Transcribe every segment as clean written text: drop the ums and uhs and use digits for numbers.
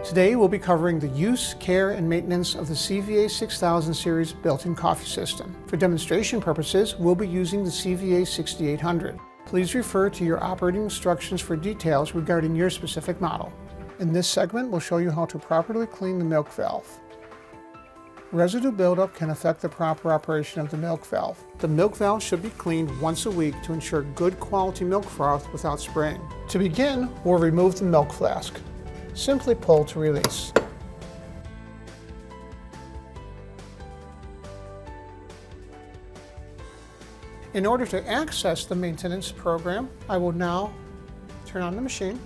Today we'll be covering the use, care, and maintenance of the CVA 6000 series built-in coffee system. For demonstration purposes, we'll be using the CVA 6800. Please refer to your operating instructions for details regarding your specific model. In this segment, we'll show you how to properly clean the milk valve. Residue buildup can affect the proper operation of the milk valve. The milk valve should be cleaned once a week to ensure good quality milk froth without spraying. To begin, we'll remove the milk flask. Simply pull to release. In order to access the maintenance program, I will now turn on the machine.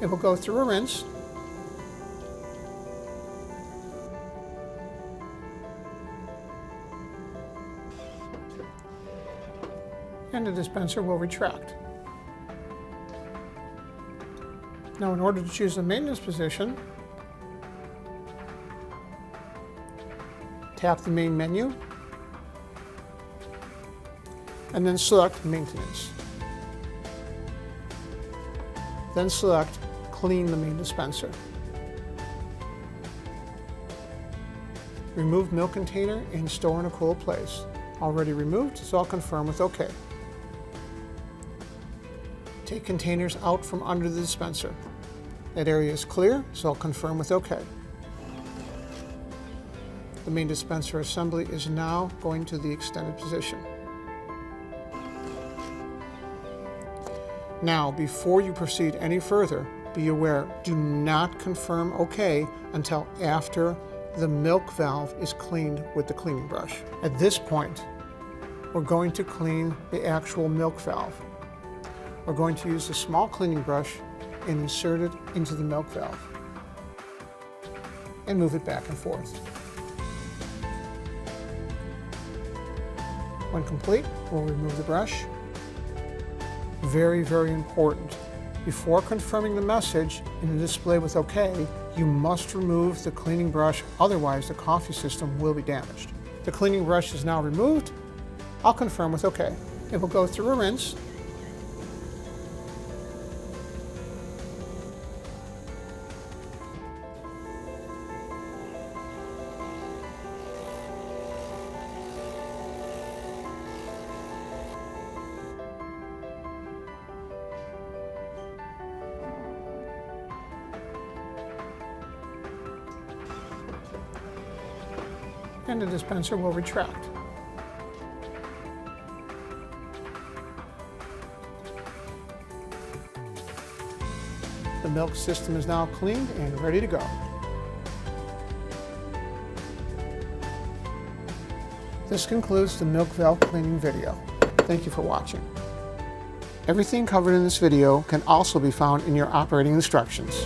It will go through a rinse. And the dispenser will retract. Now, in order to choose the maintenance position, tap the main menu and then select Maintenance. Then select Clean the main dispenser. Remove milk container and store in a cool place. Already removed, so I'll confirm with OK. Take containers out from under the dispenser. That area is clear, so I'll confirm with OK. The main dispenser assembly is now going to the extended position. Now, before you proceed any further, be aware, do not confirm OK until after the milk valve is cleaned with the cleaning brush. At this point, we're going to clean the actual milk valve. We're going to use a small cleaning brush and insert it into the milk valve and move it back and forth. When complete, we'll remove the brush. Very, very important. Before confirming the message in the display with OK, you must remove the cleaning brush, otherwise the coffee system will be damaged. The cleaning brush is now removed. I'll confirm with OK. It will go through a rinse. And the dispenser will retract. The milk system is now cleaned and ready to go. This concludes the milk valve cleaning video. Thank you for watching. Everything covered in this video can also be found in your operating instructions.